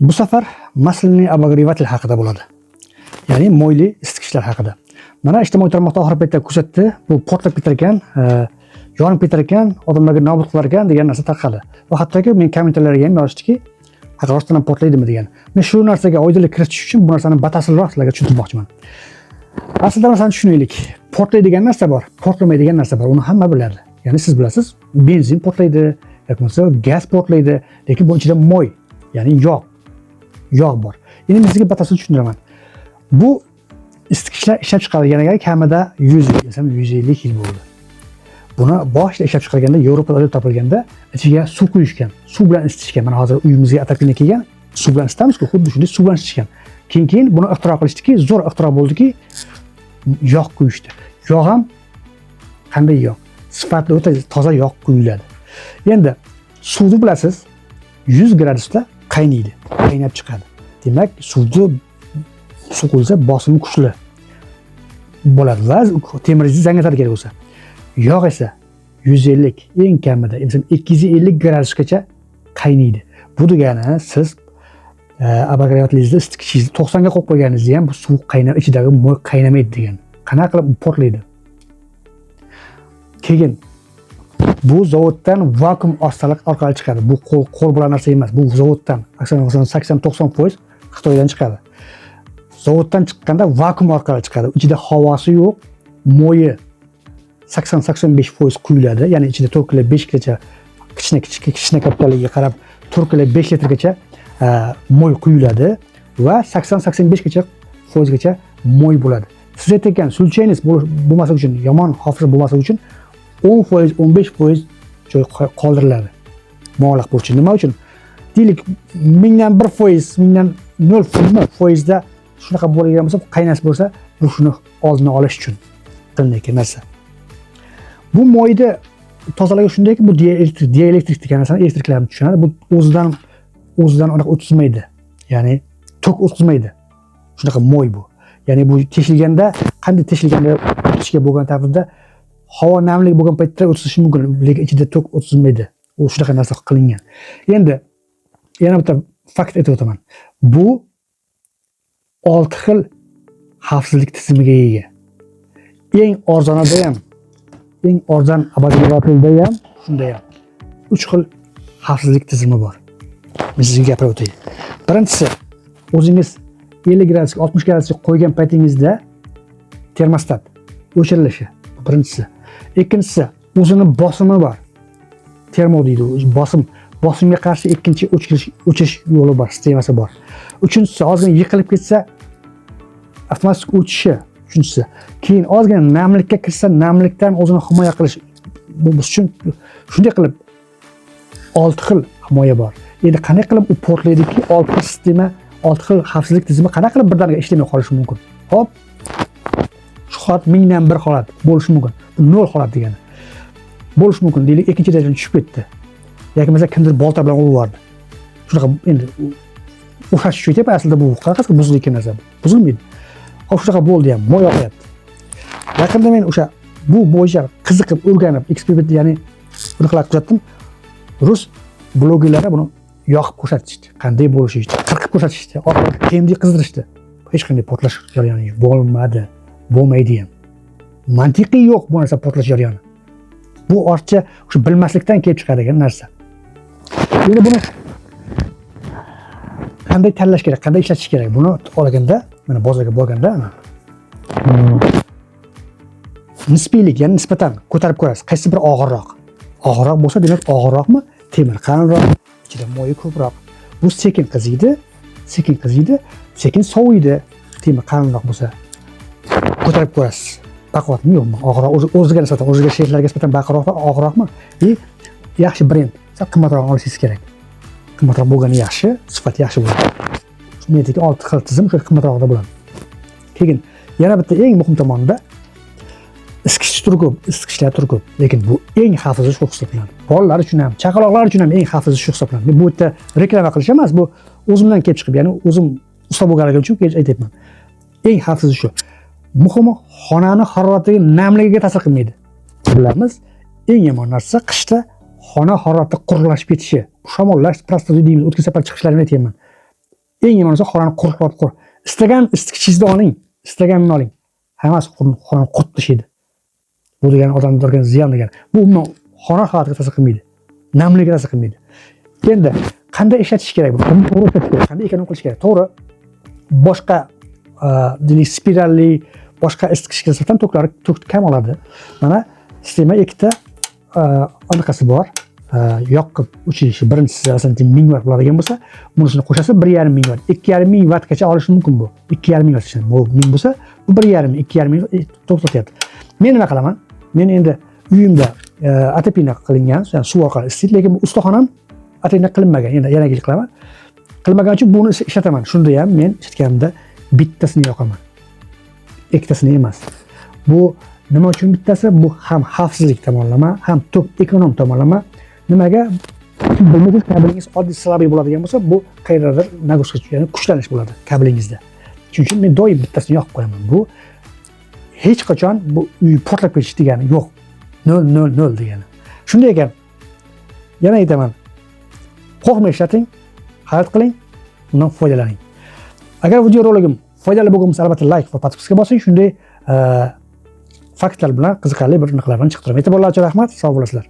Bu safar masliniy обогреватель haqida bo'ladi. Ya'ni mo'yli isitgichlar haqida. Mana ijtimoiy tarmoqda oxirgi paytda ko'rsatdi, bu portlab ketar ekan, yonib ketar ekan, odamlarga nobud qilar ekan degan narsa tarqaldi. Va hattoki men kommentarlarga ham yozishdiki, rostdan ham portlaydimi degan. Men shu narsaga oydinlik kiritish uchun bu narsani batafsilroq sizlarga tushuntirmoqchiman. Aslida narsani tushunaylik. Portlaydigan narsa bor, portlamaydigan narsa bor. Uni hamma biladi. Ya'ni siz bilasiz, benzin portlaydi, yoki bo'lmasa gaz portlaydi, lekin bu ichida mo'y, ya'ni yog' bor. Endi men sizga batafsil tushuntiraman. Bu isitgichlar ishlab chiqarilganiga kamida 100 yil, desam 150 yil bo'ldi. Buni boshida ishlab chiqarganda Yevropada topilganda ichiga suv quyishgan, suv bilan isitishgan. Mana hozir uyimizga atapina kelgan, suv bilan isitamiz-ku, xuddi shunday suv bilan isitishgan. Keyin buni ixtiro qilishdiki, zo'r ixtiro bo'ldiki, yog' quyishdi. Yog' ham qanday yog'? Sifatli o'ta toza yog' quyiladi. Endi suvni bilasiz, 100 gradusda qaynaydi, qaynab chiqadi. Demak, suv quyilsa bosimi kuchli bo'ladi va temir izni zangatadi kerak bo'lsa. Yog' esa 150, eng kamida 250 gradusgacha qaynaydi. Bu degani siz обогревателingizni isitgichingizni 90 ga qo'yib qo'yganingizda ham bu suv qaynab, ichidagi mo'y qaynamaydi degan. Qanaqa qilib portlaydi? Keyin bu zavoddan vakuum orqali chiqadi. Bu qo'l bilan narsa emas. Bu zavoddan 80-90% Xitoydan chiqadi. Zavoddan chiqqanda vakuum orqali chiqadi. Ichida havosi yo'q, mo'yi 80-85% quyiladi. Ya'ni ichida 4,5 gacha kichkina kapitaliga qarab 4,5 litrgacha mo'y quyiladi va 80-85 gacha foizgacha mo'y bo'ladi. Siz aytgan sulchengiz bo'lmasa uchun, yomon hofiza bo'lmasa uchun 10%, 15% joy qoldiriladi. Muallaq bo'lishi. Nima uchun? Deylik, 1000dan 0,0% da shunaqa bo'lgan bo'lsa, qaynasi bo'lsa, bu shuni oldini olish uchun qilinadigan narsa. Bu mo'yni tozalash shundayki, bu dielektrik degan narsani elektriklarni tushunadi. Bu o'zidan unaqa o'tkazmaydi. Ya'ni tok o'tkazmaydi. Shunaqa mo'y bu. Ya'ni bu teshilganda, qanday teshilganda o'tishga bo'lgan taqdirda havo namlik bo'lgan paytda o'tkazish mumkin, lekin ichida tok o'tkazmaydi. U shunaqa narsa qilingan. Endi yana bitta fakt aytib o'taman. Bu 6 xil xavfsizlik tizimiga ega. Eng arzonida ham, eng arzon обогревателda ham, shunda ham 3 xil xavfsizlik tizimi bor. Men sizga gapirib o'tay. Birinchisi, o'zingiz 50 gradusga, 60 gradusga qo'ygan paytingizda termostat o'chirilishi. Birinchisi. Ikkinchisi, o'zini bosimi bor. Termo deydi, bosimga qarshi ikkinchi o'chish yo'li bor, sistemasi bor. Uchinchisi, ozgina yiqilib ketsa avtomatik o'chishi. Uchinchisi, keyin ozgina namlikka kirsa, namlikdan o'zini himoya qilish. Bu uchun shunday qilib 6 xil himoya bor. Endi qanday qilib u portlaydiki, 6 xil sistema, 6 xil xavfsizlik tizimi qanday qilib birdaniga ishlamay qolishi mumkin? Hop. Shu holat 1000dan 1 holat bo'lishi mumkin. Bu 0 holat degani. Bo'lishi mumkin. Deylik, ikkinchi darajadan tushib ketdi. Yoki mesela kimdir bolta bilan urib yubordi. Shunaqa endi o'xshash aytyapman, aslida bu qanaqasi buzilgan narsa. Buzilmaydi. Hop shunaqa bo'ldi ham, mo'y oqyapti. Yaqinda men o'sha bu bo'yicha qiziqib, o'rganib, eksperiment, ya'ni bunaqa kuzatdim. Rus blogerlari buni yoqib ko'rsatishdi. Qanday bo'lishi, qirqib ko'rsatishdi, orqali temdek qizdirishdi. Hech qanday portlash jarayoni bo'lmadi, bo'lmaydi ham. Mantiqiy yo'q bu narsa portlash jarayoni. Bu ortcha o'sha bilmaslikdan kelib chiqadigan narsa. Endi buni qanday tanlash kerak, qanday ishlatish kerak? Buni olganda, mana bozorga borganda nisbiylik, ya'ni nisbatan ko'tarib ko'rasiz. Qaysi bir og'irroq? Og'irroq bo'lsa, demak og'irroqmi? Temir qalinroq, ichida mo'yi ko'proq. Bu sekin qiziydi, sekin soviydi. Temir qalinroq bo'lsa, ko'tarib ko'rasiz. Baquvvatmi yo'qmi? Og'irroq, o'ziga nisbatan, o'ziga sherlarga nisbatan baquvvatroqmi, og'irroqmi? Yaxshi brend, qimmatroq olishingiz kerak. Qimmatroq bo'lgani yaxshi, sifat yaxshi bo'ladi. Shuningdek 6 xil tizim shu qimmatroqda bo'ladi. Keyin yana bitta eng muhim tomonida isitgichlar turi ko'p, lekin bu eng xavfsiz shu hisoblanadi. Bolalar uchun ham, chaqaloqlar uchun ham eng xavfsiz shu hisoblanadi. Men bu yerda reklama qilish emas, bu o'zimdan kelib chiqib, ya'ni o'zim usta bo'lganligim uchun aytayapman. Eng xavfsiz shu. Muhimi, xonani haroratiga, namligiga ta'sir qilmaydi. Bilamiz, eng yomon narsa qishda xona harorati qurilashib ketishi. Shamollash, prostovoy deymiz, o'tgan safar chiqishlarini aytayman. Eng yomonisi xonani quruqlab qo'y. Istagan isitgichni oling, istaganini oling. Hammasi xonani qurt tashlaydi. Bu degani odamga bo'lgan ziyon degani. Bu umuman xona holatiga ta'sir qilmaydi. Namligiga ta'sir qilmaydi. Endi qanday ishlatish kerak buni? To'g'ri ishlatish kerak. Qanday ekanini qilish kerak? To'g'ri. Boshqa deylik spiralli boshqa isitgichga nisbatan toklari kam oladi. Mana sistema ikkita anaqasi bor. Yoqib o'chirishi birinchisi aslida 1000 watt bo'ladigan bo'lsa, bunisini qo'shasiz 1.5 ming watt. 2.5 ming wattgacha olish mumkin bu. 2.5 ming watt bu 1000 bo'lsa, bu 1.5 2.5 ming to'xtatyapti. Men nima qilaman? Men endi uyimda atapina qilingan, ya'ni suv orqali isitadi, lekin bu ustaxonam atapina qilinmagan. Endi yana qilaman. Qilmagan uchun buni ishlataman. Shunda ham men ishlatganimda bittasini yoqaman. Ikkitasini emas. Bu nima uchun bittasi? Bu ham xavfsizlik tomonlama, ham tok ekonom tomonlama. Nimaga? Bilmasangiz kablingiz oddiy slabiy bo'ladigan bo'lsa, bu qayerdadir nagoska, ya'ni kuchlanish bo'ladi kablingizda. Shuning uchun men doim bittasini yoqib qo'yaman. Bu hech qachon bu uy portlab ketish degani yo'q. 0 degani. Shunday ekan, yana aytaman. Qo'rqmay ishlating, xarid qiling, undan foydalaning. Agar video roligim foydali bo'lgan bo'lsa, albatta like va podpiska bosing. Shunday faktlar bilan qiziqarli bir narsalarni chiqtiraman. E'tiborlar uchun rahmat. Sog' bo'lasizlar.